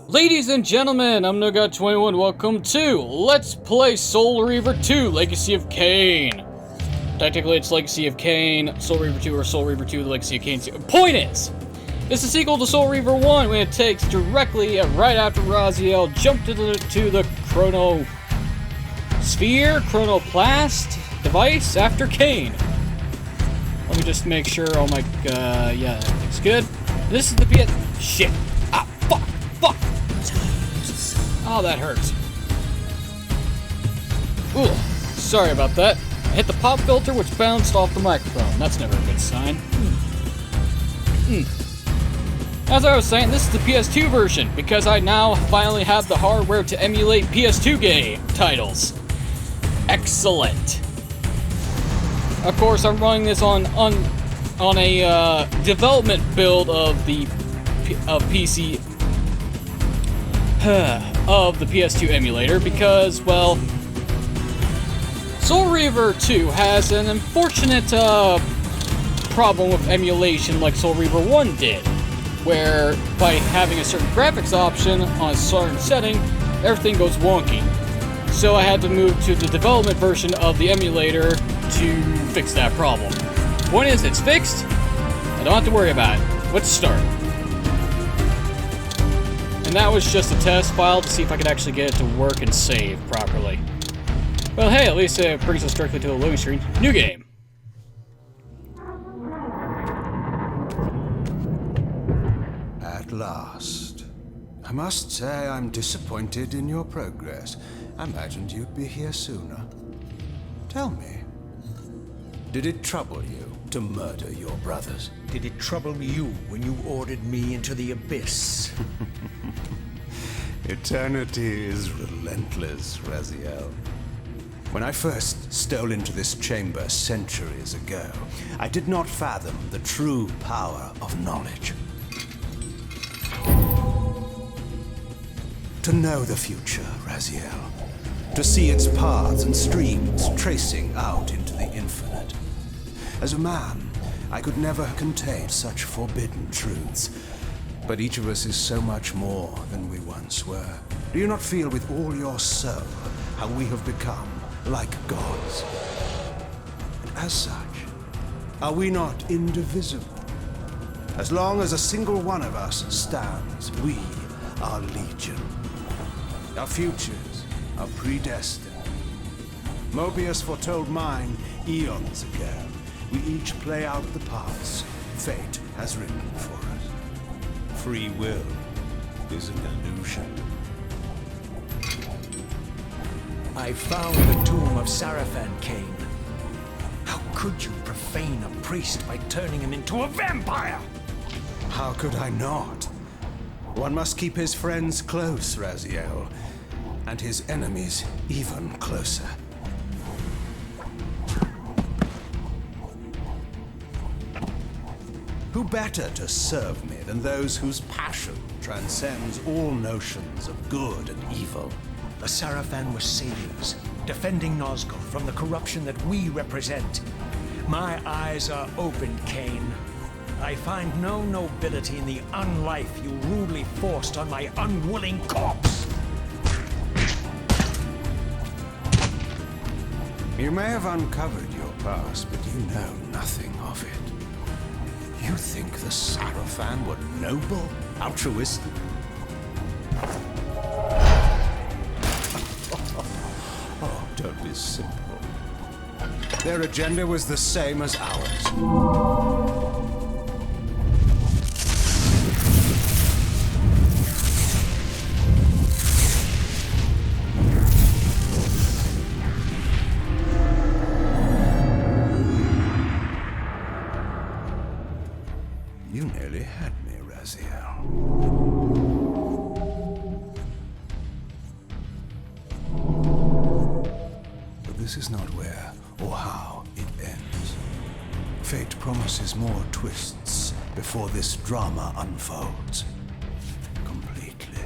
Ladies and gentlemen, I'm NoGod21. Welcome to Let's Play Soul Reaver 2, Legacy of Kain. Technically, it's Legacy of Kain, Soul Reaver 2, or Soul Reaver 2, The Legacy of Kain. Point is, it's a sequel to Soul Reaver 1 when it takes directly right after Raziel jumped to the chronoplast device after Kain. Let me just make sure all my, yeah, everything's good. This is the PS... Shit. Ah, fuck. Oh, that hurts. Ooh, sorry about that. I hit the pop filter, which bounced off the microphone. That's never a good sign. As I was saying, this is the PS2 version, because I now finally have the hardware to emulate PS2 game titles. Excellent. Of course, I'm running this on a development build of PC of the PS2 emulator because, well, Soul Reaver 2 has an unfortunate problem with emulation like Soul Reaver 1 did, where by having a certain graphics option on a certain setting, everything goes wonky. So I had to move to the development version of the emulator to fix that problem. Point is, it's fixed. I don't have to worry about it. Let's start. And that was just a test file to see if I could actually get it to work and save properly. Well, hey, at least it brings us directly to the loading screen. New game. At last. I must say I'm disappointed in your progress. I imagined you'd be here sooner. Tell me, did it trouble you to murder your brothers? Did it trouble you when you ordered me into the abyss? Eternity is relentless, Raziel. When I first stole into this chamber centuries ago, I did not fathom the true power of knowledge. To know the future, Raziel. To see its paths and streams tracing out into the infinite. As a man, I could never contain such forbidden truths. But each of us is so much more than we once were. Do you not feel with all your soul how we have become like gods? And as such, are we not indivisible? As long as a single one of us stands, we are legion. Our futures are predestined. Mobius foretold mine eons ago. We each play out the parts fate has written for us. Free will is an illusion. I found the tomb of Sarafan, Kain. How could you profane a priest by turning him into a vampire? How could I not? One must keep his friends close, Raziel, and his enemies even closer. Who better to serve me than those whose passion transcends all notions of good and evil? The Sarafan were saviors, defending Nazgul from the corruption that we represent. My eyes are open, Kain. I find no nobility in the unlife you rudely forced on my unwilling corpse. You may have uncovered your past, but you know nothing of it. You think the Sarafan were noble, altruistic? Oh, don't be simple. Their agenda was the same as ours. You nearly had me, Raziel. But this is not where or how it ends. Fate promises more twists before this drama unfolds completely.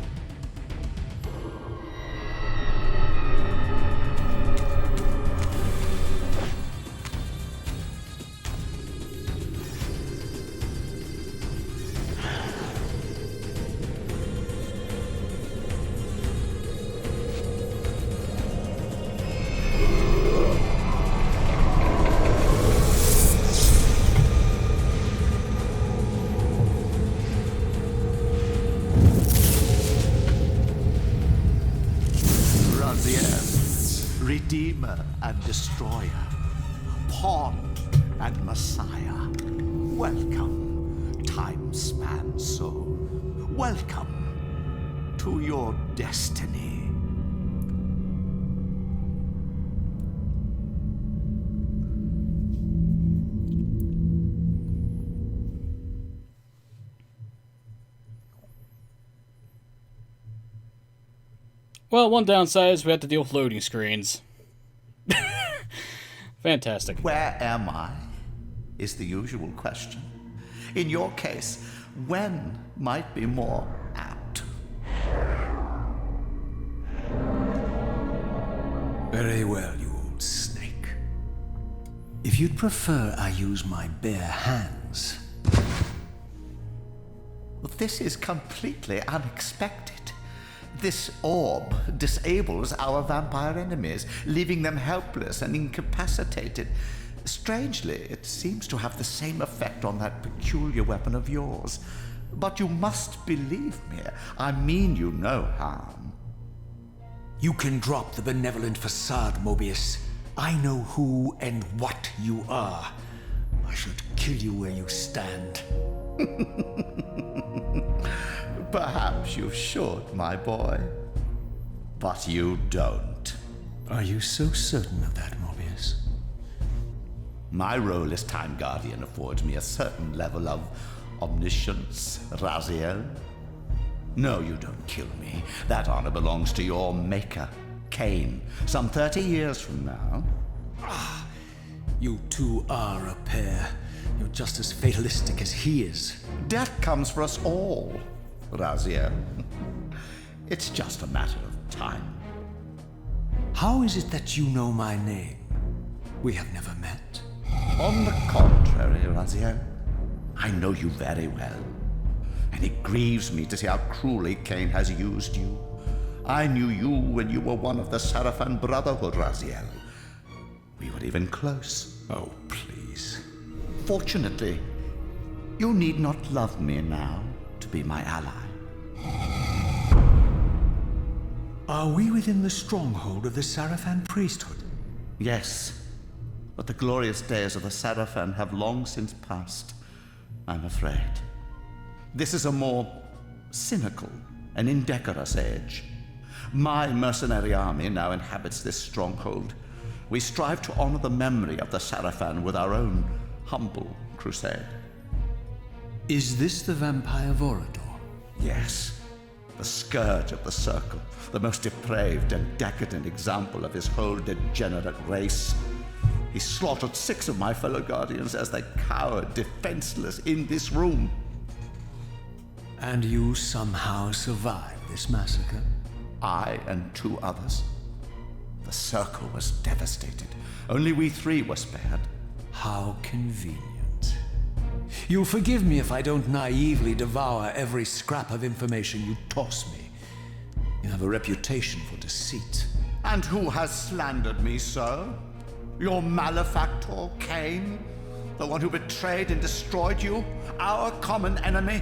Redeemer and Destroyer, Pawn and Messiah. Welcome, time-span soul. Welcome to your destiny. Well, one downside is we have to deal with loading screens. Fantastic. Where am I? Is the usual question. In your case, when might be more apt. Very well, you old snake. If you'd prefer I use my bare hands. This is completely unexpected. This orb disables our vampire enemies, leaving them helpless and incapacitated. Strangely, it seems to have the same effect on that peculiar weapon of yours. But you must believe me. I mean you no harm. You can drop the benevolent facade, Mobius. I know who and what you are. I should kill you where you stand. Perhaps you should, my boy. But you don't. Are you so certain of that, Mobius? My role as Time Guardian affords me a certain level of omniscience, Raziel. No, you don't kill me. That honor belongs to your maker, Cain, some 30 years from now. You two are a pair. You're just as fatalistic as he is. Death comes for us all, Raziel. It's just a matter of time. How is it that you know my name? We have never met. On the contrary, Raziel, I know you very well. And it grieves me to see how cruelly Cain has used you. I knew you when you were one of the Sarafan Brotherhood, Raziel. We were even close. Oh, please. Fortunately, you need not love me now to be my ally. Are we within the stronghold of the Sarafan priesthood? Yes, but the glorious days of the Sarafan have long since passed, I'm afraid. This is a more cynical and indecorous age. My mercenary army now inhabits this stronghold. We strive to honor the memory of the Sarafan with our own humble crusade. Is this the vampire Vorador? Yes, the scourge of the Circle, the most depraved and decadent example of his whole degenerate race. He slaughtered 6 of my fellow Guardians as they cowered defenseless in this room. And you somehow survived this massacre? I and 2 others. The Circle was devastated. Only we 3 were spared. How convenient. You'll forgive me if I don't naively devour every scrap of information you toss me. You have a reputation for deceit. And who has slandered me so? Your malefactor, Cain? The one who betrayed and destroyed you? Our common enemy?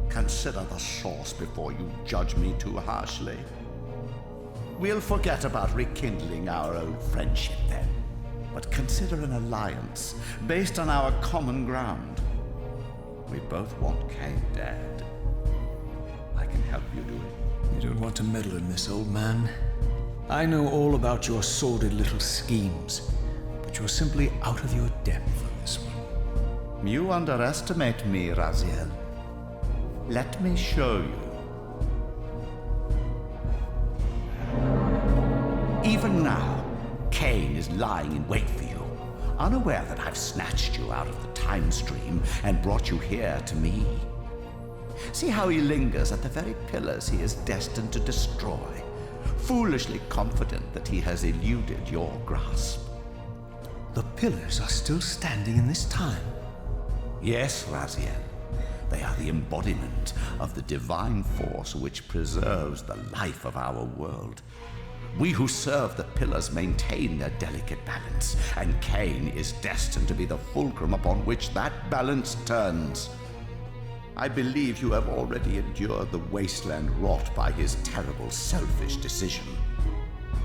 Consider the source before you judge me too harshly. We'll forget about rekindling our old friendship then. But consider an alliance based on our common ground. We both want Cain dead. I can help you do it. You don't want to meddle in this, old man. I know all about your sordid little schemes, but you're simply out of your depth on this one. You underestimate me, Raziel. Let me show you. Even now, Cain is lying in wait for you, unaware that I've snatched you out of the time stream and brought you here to me. See how he lingers at the very pillars he is destined to destroy, foolishly confident that he has eluded your grasp. The pillars are still standing in this time. Yes, Raziel. They are the embodiment of the divine force which preserves the life of our world. We who serve the pillars maintain their delicate balance, and Cain is destined to be the fulcrum upon which that balance turns. I believe you have already endured the wasteland wrought by his terrible, selfish decision.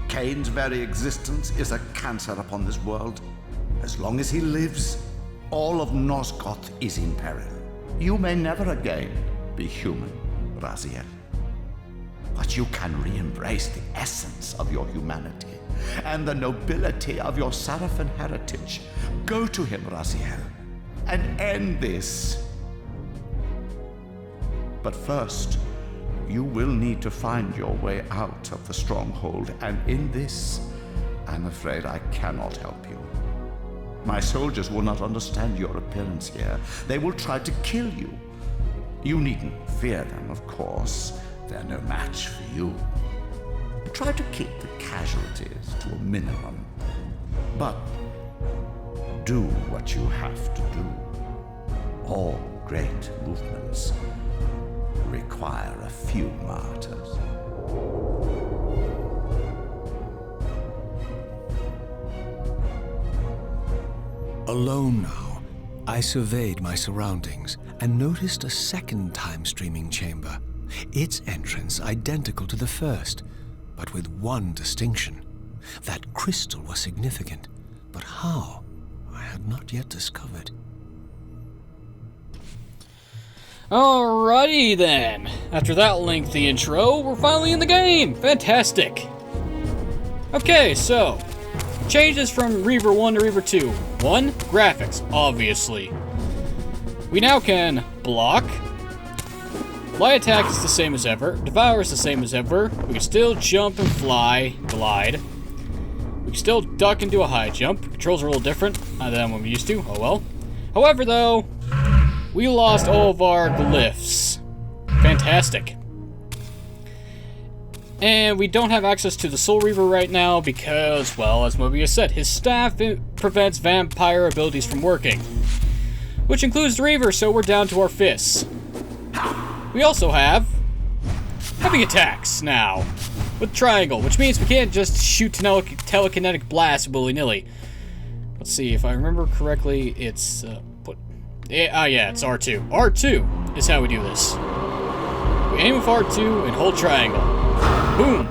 Kane's very existence is a cancer upon this world. As long as he lives, all of Nosgoth is in peril. You may never again be human, Raziel. But you can re-embrace the essence of your humanity and the nobility of your Sarafan heritage. Go to him, Raziel, and end this. But first, you will need to find your way out of the stronghold, and in this, I'm afraid I cannot help you. My soldiers will not understand your appearance here. They will try to kill you. You needn't fear them, of course. They're no match for you. Try to keep the casualties to a minimum. But do what you have to do. All great movements require a few martyrs. Alone now, I surveyed my surroundings and noticed a second time-streaming chamber. Its entrance identical to the first, but with one distinction. That crystal was significant, but how, I had not yet discovered. Alrighty then. After that lengthy intro, we're finally in the game! Fantastic! Okay, so, changes from Reaver 1 to Reaver 2. 1. Graphics, obviously. We now can block. Light attack is the same as ever. Devour is the same as ever. We can still jump and fly, glide. We can still duck and do a high jump. Controls are a little different than what we used to. Oh well. However, though, we lost all of our glyphs. Fantastic. And we don't have access to the Soul Reaver right now because, well, as Mobius said, his staff prevents vampire abilities from working. Which includes the Reaver, so we're down to our fists. We also have heavy attacks now with triangle, which means we can't just shoot telekinetic blasts willy-nilly. Let's see, if I remember correctly, it's yeah, it's R2. R2 is how we do this. We aim with R2 and hold triangle. Boom!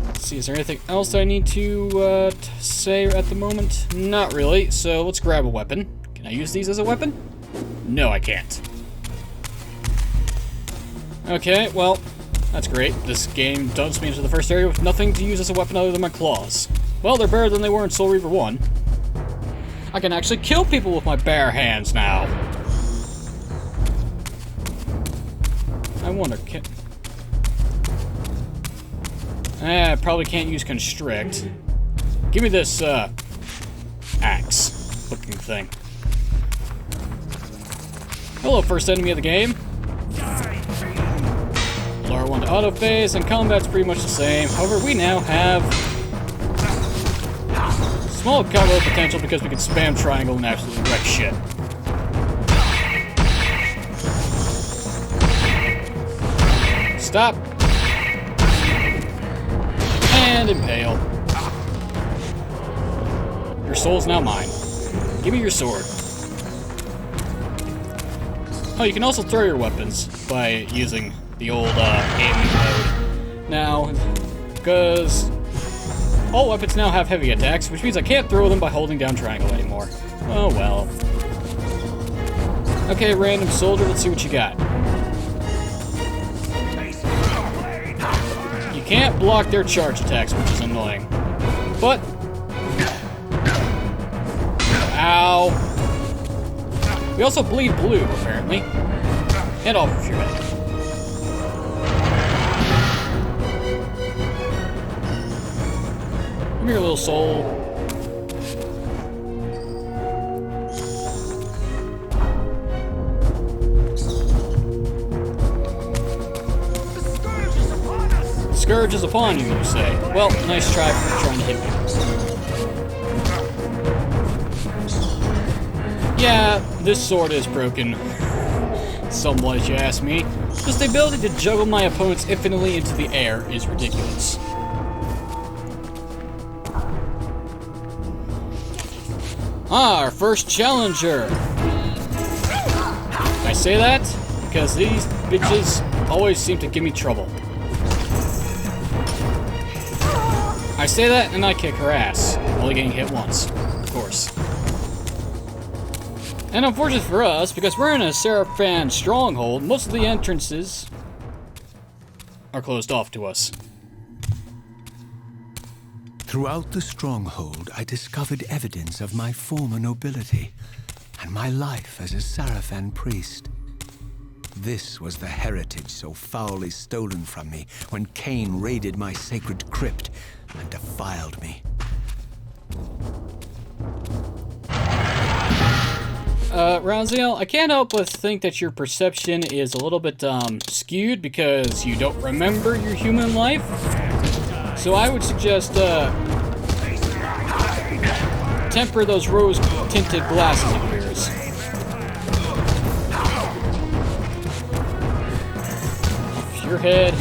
Let's see, is there anything else I need to say at the moment? Not really, so let's grab a weapon. Can I use these as a weapon? No, I can't. Okay, well, that's great. This game dumps me into the first area with nothing to use as a weapon other than my claws. Well, they're better than they were in Soul Reaver 1. I can actually kill people with my bare hands now. I wonder, I probably can't use Constrict. Give me this, axe-looking thing. Hello, first enemy of the game. R1 to auto phase, and combat's pretty much the same. However, we now have small combo potential because we can spam triangle and absolutely wreck shit. Stop. And impale. Your soul's now mine. Give me your sword. Oh, you can also throw your weapons by using the old aiming mode. Now, because all weapons now have heavy attacks, which means I can't throw them by holding down triangle anymore. Oh well. Okay, random soldier, let's see what you got. You can't block their charge attacks, which is annoying. But... Ow. We also bleed blue, apparently. And off of your head. Come here, little soul. The scourge is upon you, you say. Well, nice try for trying to hit me. Yeah, this sword is broken. Somewhat, if you ask me. Just the ability to juggle my opponents infinitely into the air is ridiculous. Ah, our first challenger. I say that because these bitches always seem to give me trouble. I say that and I kick her ass. Only getting hit once, of course. And unfortunate for us, because we're in a Seraphan stronghold, most of the entrances are closed off to us. Throughout the stronghold, I discovered evidence of my former nobility and my life as a Seraphan priest. This was the heritage so foully stolen from me when Cain raided my sacred crypt and defiled me. Raziel, I can't help but think that your perception is a little bit, skewed because you don't remember your human life. So I would suggest, temper those rose-tinted glasses of yours. Your head.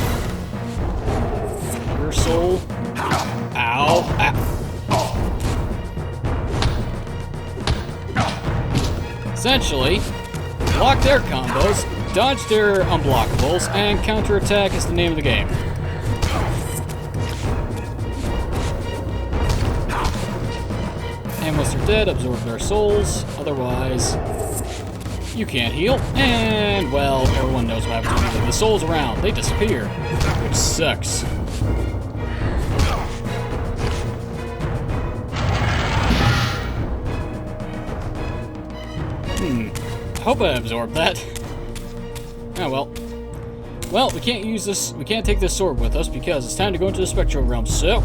Your soul. Ow. Ow. Essentially, block their combos, dodge their unblockables, and counterattack is the name of the game. And once they're dead, absorb their souls. Otherwise, you can't heal. And, well, everyone knows what happens when the souls around. They disappear, which sucks. Hope I absorbed that. Oh well. Well, we can't use this. We can't take this sword with us because it's time to go into the spectral realm. So,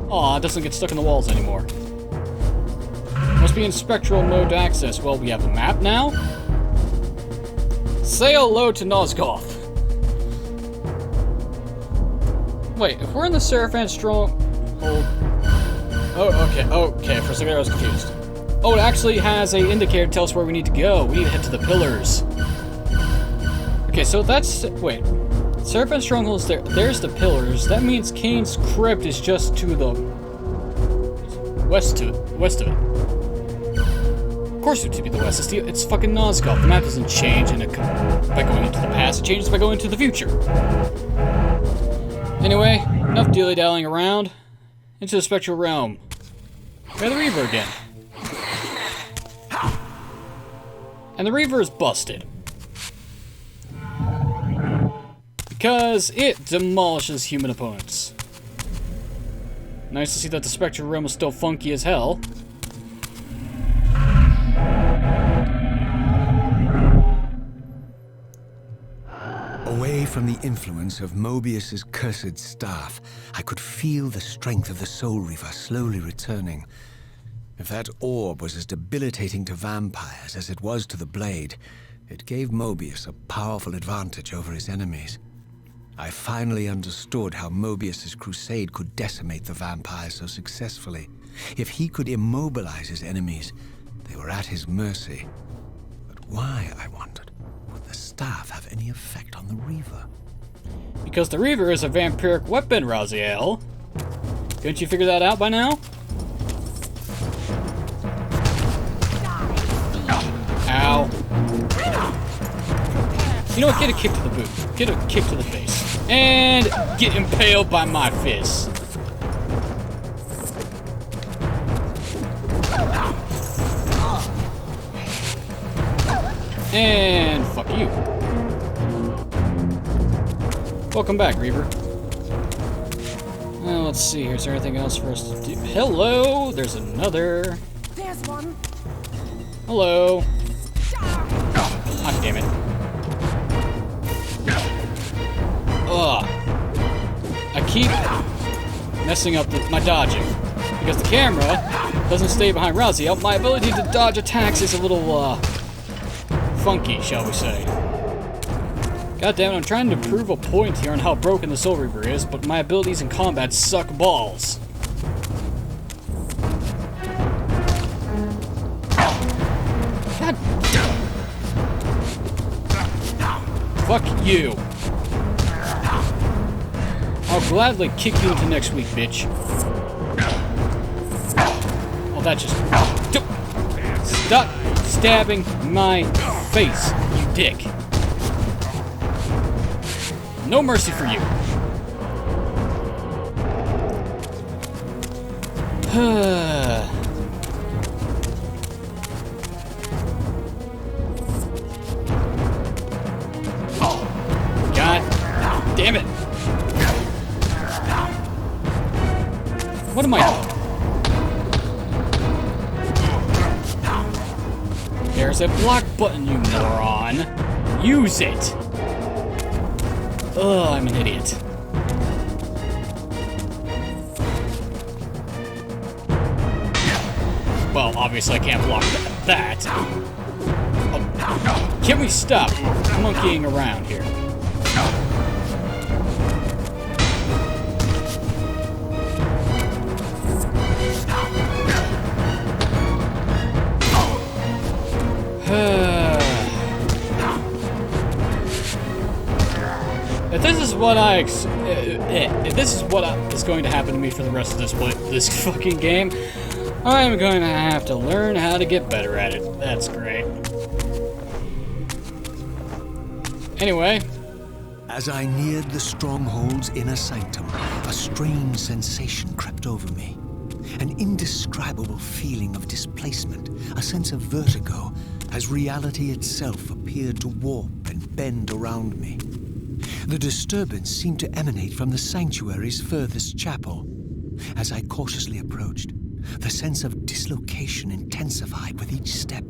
aw, it doesn't get stuck in the walls anymore. Must be in spectral mode to access. Well, we have a map now. Say hello to Nosgoth. Wait, if we're in the Seraphan stronghold. Oh, okay. Okay, for a second I was confused. Oh, it actually has an indicator to tell us where we need to go. We need to head to the pillars. Okay, so that's... Wait. Seraphan Stronghold is there. There's the pillars. That means Cain's crypt is just to the... west of it. Of course it would be the west. It's fucking Nosgoth. The map doesn't change by going into the past. It changes by going into the future. Anyway, enough dilly-dallying around. Into the spectral realm. By the Reaver again. And the Reaver is busted. Because it demolishes human opponents. Nice to see that the spectral realm is still funky as hell. Away from the influence of Mobius's cursed staff, I could feel the strength of the Soul Reaver slowly returning. If that orb was as debilitating to vampires as it was to the blade, it gave Mobius a powerful advantage over his enemies. I finally understood how Mobius's crusade could decimate the vampires so successfully. If he could immobilize his enemies, they were at his mercy. But why, I wondered, would the staff have any effect on the Reaver? Because the Reaver is a vampiric weapon, Raziel. Couldn't you figure that out by now? Ow. You know what? Get a kick to the boot. Get a kick to the face. And get impaled by my fist. And fuck you. Welcome back, Reaver. Well, let's see here. Is there anything else for us to do? Hello! There's another. There's one. Hello. Ah, damn it. Ugh. I keep messing up my dodging. Because the camera doesn't stay behind Raziel, my ability to dodge attacks is a little, funky, shall we say. God damn it, I'm trying to prove a point here on how broken the Soul Reaver is, but my abilities in combat suck balls. God. Fuck you. I'll gladly kick you into next week, bitch. Oh, that just... Stop stabbing my face, you dick. No mercy for you. God damn it! What am I? There's a block button, you moron. Use it. Ugh, I'm an idiot. Well, obviously I can't block that. Oh, can we stop monkeying around here? If this is what is going to happen to me for the rest of this fucking game, I'm going to have to learn how to get better at it. That's great. Anyway. As I neared the stronghold's inner sanctum, a strange sensation crept over me. An indescribable feeling of displacement, a sense of vertigo, as reality itself appeared to warp and bend around me. The disturbance seemed to emanate from the sanctuary's furthest chapel. As I cautiously approached, the sense of dislocation intensified with each step.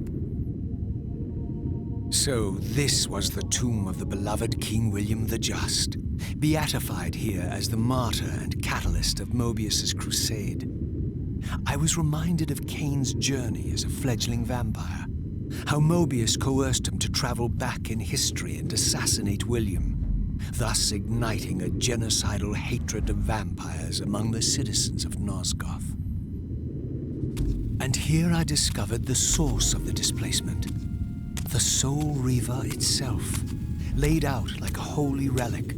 So this was the tomb of the beloved King William the Just, beatified here as the martyr and catalyst of Mobius's crusade. I was reminded of Kane's journey as a fledgling vampire, how Mobius coerced him to travel back in history and assassinate William, thus igniting a genocidal hatred of vampires among the citizens of Nosgoth. And here I discovered the source of the displacement. The Soul Reaver itself, laid out like a holy relic,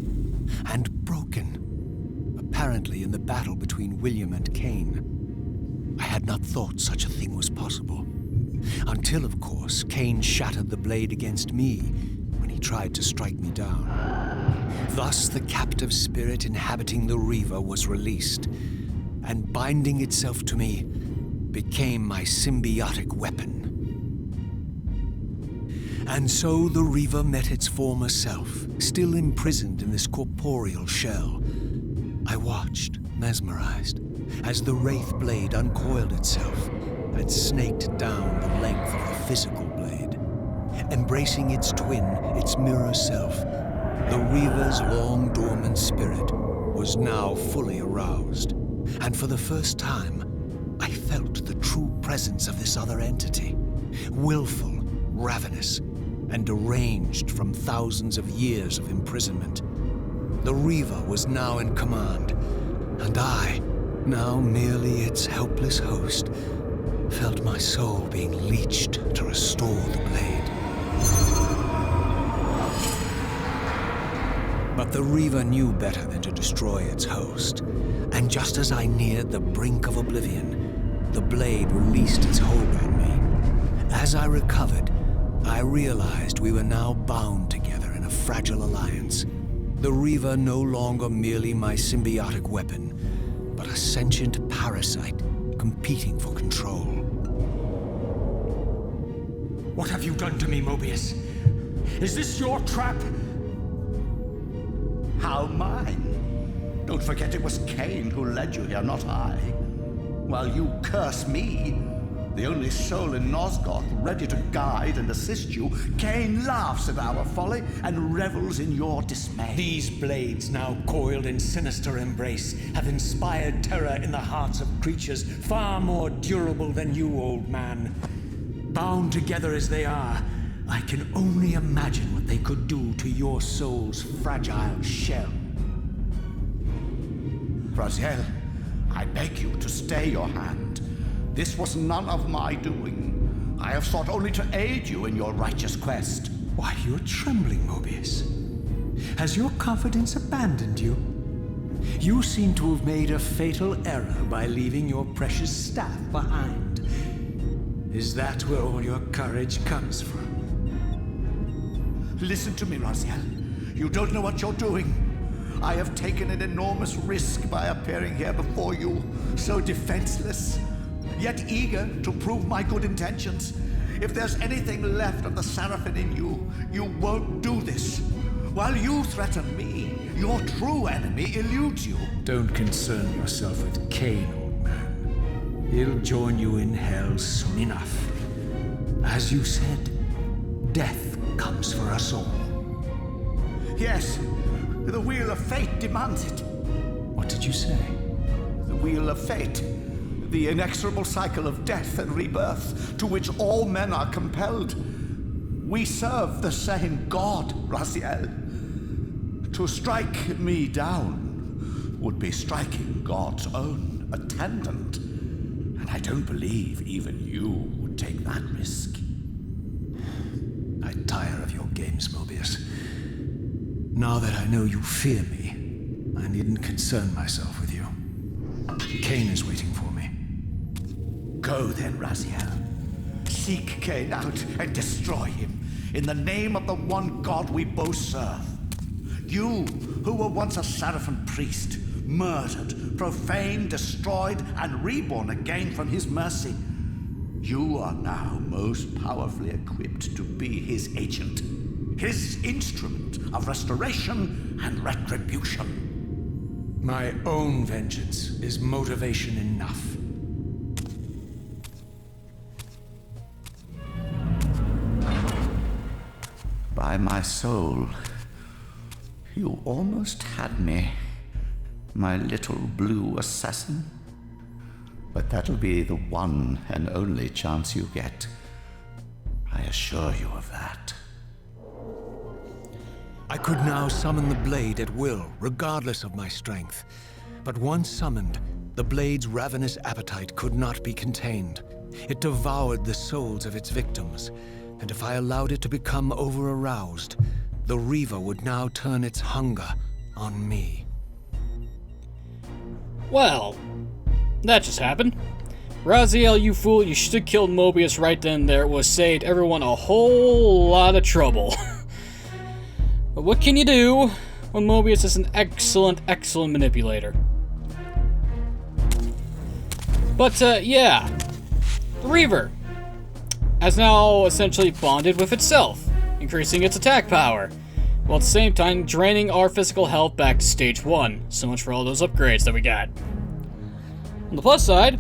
and broken, apparently in the battle between William and Kane. I had not thought such a thing was possible. Until, of course, Kane shattered the blade against me when he tried to strike me down. Thus, the captive spirit inhabiting the Reaver was released, and binding itself to me, became my symbiotic weapon. And so the Reaver met its former self, still imprisoned in this corporeal shell. I watched, mesmerized, as the Wraith blade uncoiled itself and snaked down the length of the physical blade. Embracing its twin, its mirror self, the Reaver's long dormant spirit was now fully aroused, and for the first time, I felt the true presence of this other entity, willful, ravenous, and deranged from thousands of years of imprisonment. The Reaver was now in command, and I, now merely its helpless host, felt my soul being leached to restore the blade. But the Reaver knew better than to destroy its host, and just as I neared the brink of oblivion, the blade released its hold on me. As I recovered, I realized we were now bound together in a fragile alliance. The Reaver no longer merely my symbiotic weapon, but a sentient parasite competing for control. What have you done to me, Mobius? Is this your trap? How mine? Don't forget it was Kane who led you here, not I. While you curse me, the only soul in Nosgoth ready to guide and assist you, Kane laughs at our folly and revels in your dismay. These blades, now coiled in sinister embrace, have inspired terror in the hearts of creatures far more durable than you, old man. Bound together as they are, I can only imagine what they could do to your soul's fragile shell. Raziel, I beg you to stay your hand. This was none of my doing. I have sought only to aid you in your righteous quest. Why, you're trembling, Mobius. Has your confidence abandoned you? You seem to have made a fatal error by leaving your precious staff behind. Is that where all your courage comes from? Listen to me, Raziel. You don't know what you're doing. I have taken an enormous risk by appearing here before you, so defenseless, yet eager to prove my good intentions. If there's anything left of the Seraphim in you, you won't do this. While you threaten me, your true enemy eludes you. Don't concern yourself with Cain, old man. He'll join you in hell soon enough. As you said, death comes for us all. Yes, the wheel of fate demands it. What did you say? The wheel of fate. The inexorable cycle of death and rebirth to which all men are compelled. We serve the same God, Raziel. To strike me down would be striking God's own attendant. And I don't believe even you would take that risk. I tire of your games, Mobius. Now that I know you fear me, I needn't concern myself with you. Cain is waiting for me. Go then, Raziel. Seek Cain out and destroy him in the name of the one God we both serve. You, who were once a Seraphim priest, murdered, profaned, destroyed, and reborn again from his mercy. You are now most powerfully equipped to be his agent, his instrument of restoration and retribution. My own vengeance is motivation enough. By my soul, you almost had me, my little blue assassin. But that'll be the one and only chance you get. I assure you of that. I could now summon the blade at will, regardless of my strength. But once summoned, the blade's ravenous appetite could not be contained. It devoured the souls of its victims, and if I allowed it to become over-aroused, the Reaver would now turn its hunger on me. Well, that just happened. Raziel, you fool, you should have killed Mobius right then and there. It would have saved everyone a whole lot of trouble. But what can you do when Mobius is an excellent, excellent manipulator? But, yeah. The Reaver has now essentially bonded with itself, increasing its attack power, while at the same time draining our physical health back to stage 1. So much for all those upgrades that we got. On the plus side,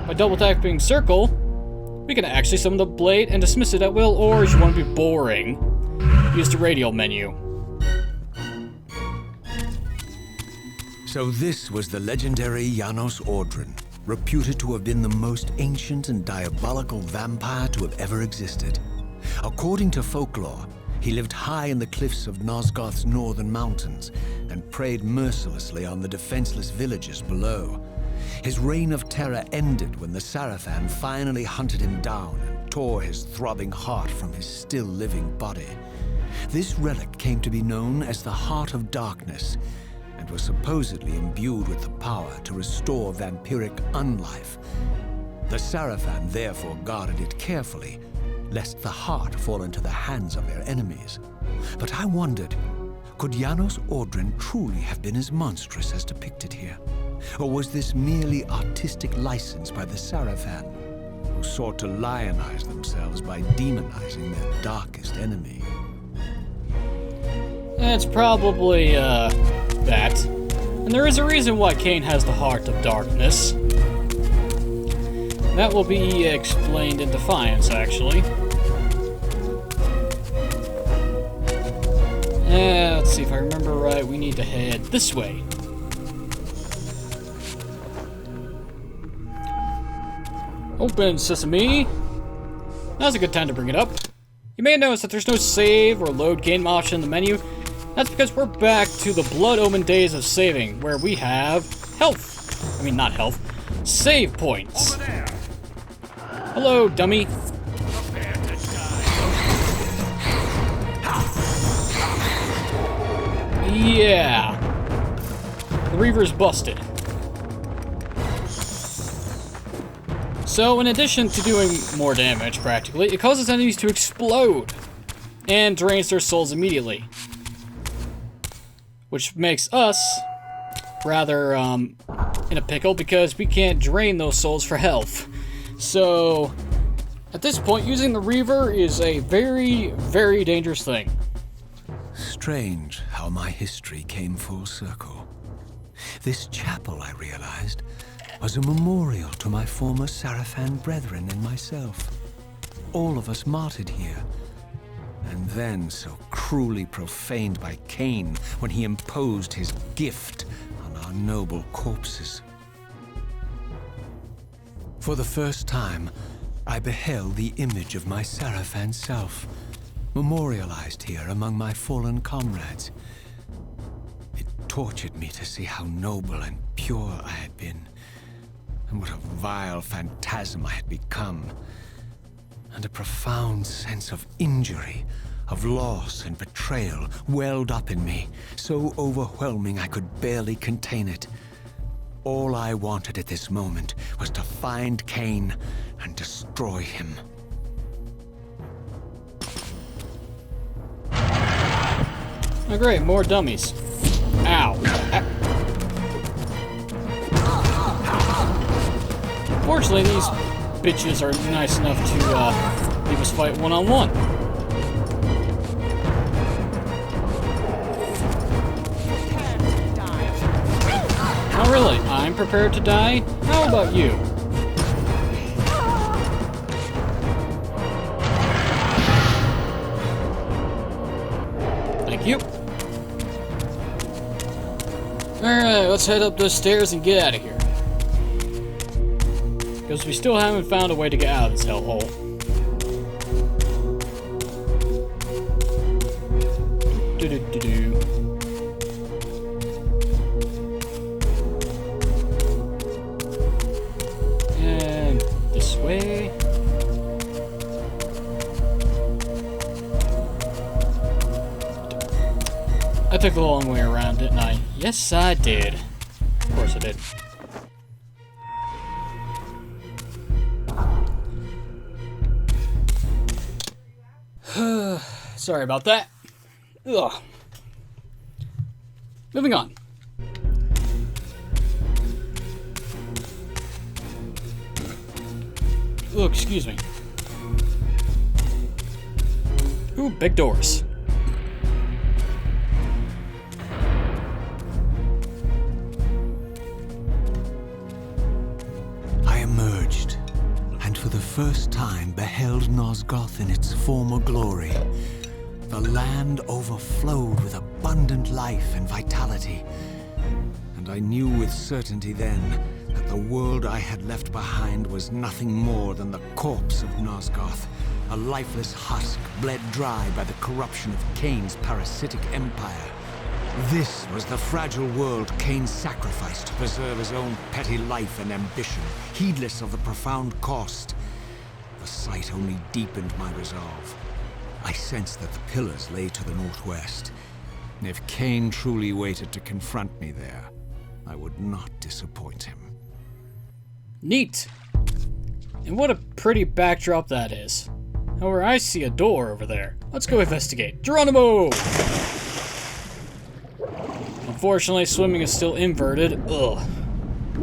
by double tapping circle, we can actually summon the blade and dismiss it at will, or if you want to be boring, use the radial menu. So this was the legendary Janos Ordren, reputed to have been the most ancient and diabolical vampire to have ever existed. According to folklore, he lived high in the cliffs of Nosgoth's northern mountains and preyed mercilessly on the defenseless villagers below. His reign of terror ended when the Seraphim finally hunted him down and tore his throbbing heart from his still-living body. This relic came to be known as the Heart of Darkness, and was supposedly imbued with the power to restore vampiric unlife. The Seraphim therefore guarded it carefully, lest the heart fall into the hands of their enemies. But I wondered, could Janos Ordren truly have been as monstrous as depicted here? Or was this merely artistic license by the Seraphim, who sought to lionize themselves by demonizing their darkest enemy? It's probably, that. And there is a reason why Cain has the Heart of Darkness. That will be explained in Defiance, actually. Let's see if I remember right. We need to head this way. Open sesame. Now's a good time to bring it up. You may notice that there's no save or load game option in the menu. That's because we're back to the Blood Omen days of saving, where we have health. I mean, not health. Save points. Over there. Hello, dummy. Prepare to die. Yeah. The Reaver's busted. So, in addition to doing more damage, practically, it causes enemies to explode and drains their souls immediately. which makes us rather in a pickle because we can't drain those souls for health. So at this point, using the Reaver is a very, very dangerous thing. Strange how my history came full circle. This chapel, I realized, was a memorial to my former Sarafan brethren and myself. All of us martyred here, and then so cruelly profaned by Cain when he imposed his gift on our noble corpses. For the first time, I beheld the image of my Sarafan self, memorialized here among my fallen comrades. It tortured me to see how noble and pure I had been, and what a vile phantasm I had become. And a profound sense of injury, of loss and betrayal welled up in me, so overwhelming I could barely contain it. All I wanted at this moment was to find Cain and destroy him. Oh great, more dummies. Ow. Fortunately, these bitches are nice enough to leave us fight one-on-one. Oh really? I'm prepared to die? How about you? Thank you. Alright, let's head up those stairs and get out of here. Because we still haven't found a way to get out of this hellhole. Do-do-do-do. And this way. I took the long way around, didn't I? Yes, I did. Of course I did. Sorry about that. Ugh. Moving on. Oh, excuse me. Ooh, big doors. I emerged, and for the first time beheld Nosgoth in its former glory. The land overflowed with abundant life and vitality, and I knew with certainty then that the world I had left behind was nothing more than the corpse of Nosgoth, a lifeless husk bled dry by the corruption of Cain's parasitic empire. This was the fragile world Cain sacrificed to preserve his own petty life and ambition, heedless of the profound cost. The sight only deepened my resolve. I sensed that the pillars lay to the northwest. If Cain truly waited to confront me there, I would not disappoint him. Neat. And what a pretty backdrop that is. However, I see a door over there. Let's go investigate. Geronimo! Unfortunately, swimming is still inverted. Ugh.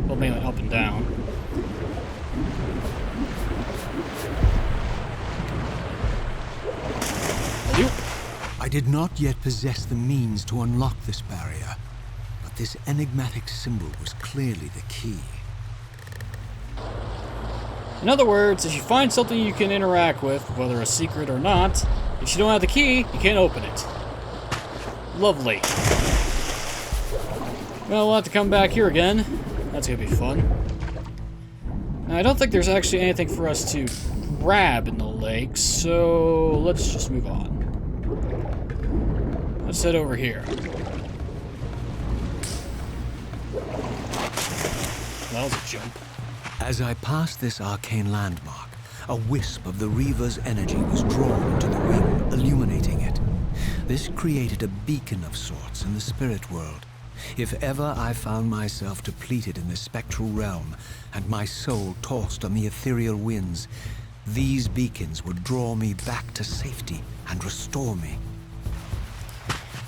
Well, mainly up and down. I did not yet possess the means to unlock this barrier, but this enigmatic symbol was clearly the key. In other words, if you find something you can interact with, whether a secret or not, if you don't have the key, you can't open it. Lovely. Well, we'll have to come back here again. That's gonna be fun. Now, I don't think there's actually anything for us to grab in the lake, so let's just move on. Let's head over here. That was a jump. As I passed this arcane landmark, a wisp of the Reaver's energy was drawn into the ring, illuminating it. This created a beacon of sorts in the spirit world. If ever I found myself depleted in the spectral realm, and my soul tossed on the ethereal winds, these beacons would draw me back to safety and restore me.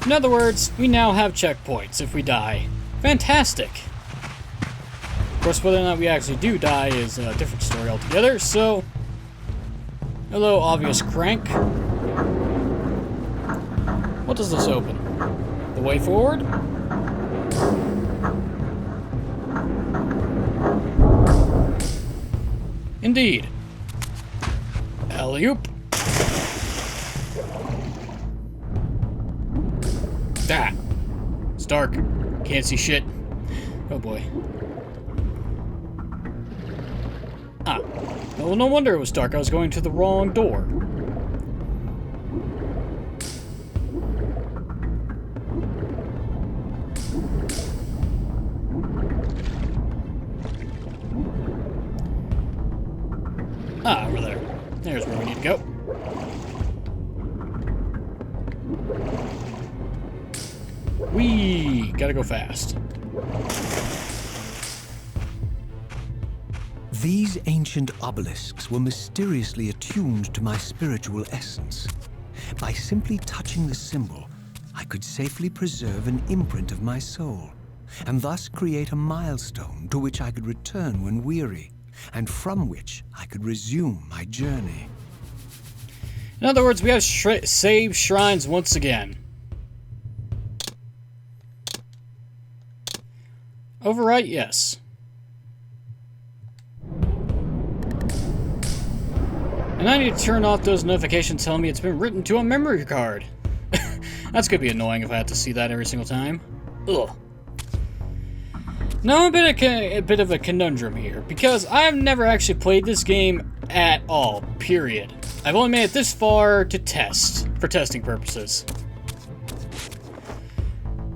In other words, we now have checkpoints if we die. Fantastic! Of course, whether or not we actually do die is a different story altogether, so... Hello, obvious crank. What does this open? The way forward? Indeed. Alley-oop. Ah! It's dark. Can't see shit. Oh boy. Ah. Well, no wonder it was dark. I was going to the wrong door. Ah, over there. There's where we need to go. Whee! Gotta go fast. These ancient obelisks were mysteriously attuned to my spiritual essence. By simply touching the symbol, I could safely preserve an imprint of my soul, and thus create a milestone to which I could return when weary, and from which I could resume my journey. In other words, we have saved shrines once again. Overwrite, yes. And I need to turn off those notifications telling me it's been written to a memory card. That's gonna be annoying if I have to see that every single time. Ugh. Now I'm a bit of a conundrum here, because I've never actually played this game at all, period. I've only made it this far to test, for testing purposes.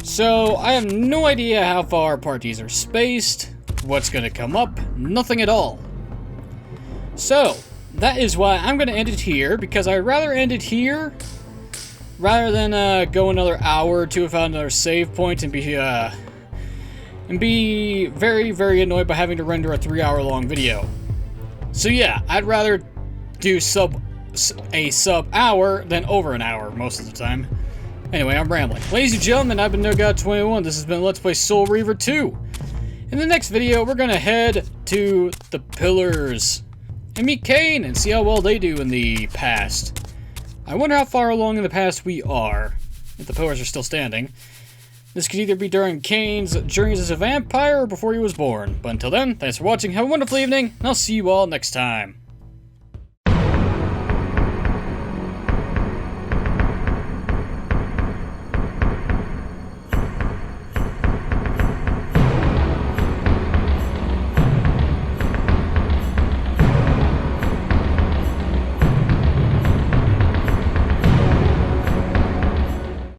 So, I have no idea how far parties are spaced, what's gonna come up, nothing at all. So, that is why I'm gonna end it here, because I'd rather end it here, rather than go another hour or two without another save point and be very, very annoyed by having to render a 3-hour-long video. So yeah, I'd rather do a sub hour than over an hour most of the time. Anyway, I'm rambling. Ladies and gentlemen, I've been NoGod21. This has been Let's Play Soul Reaver 2. In the next video, we're gonna head to the Pillars and meet Cain and see how well they do in the past. I wonder how far along in the past we are, if the Pillars are still standing. This could either be during Cain's journeys as a vampire or before he was born. But until then, thanks for watching, have a wonderful evening, and I'll see you all next time.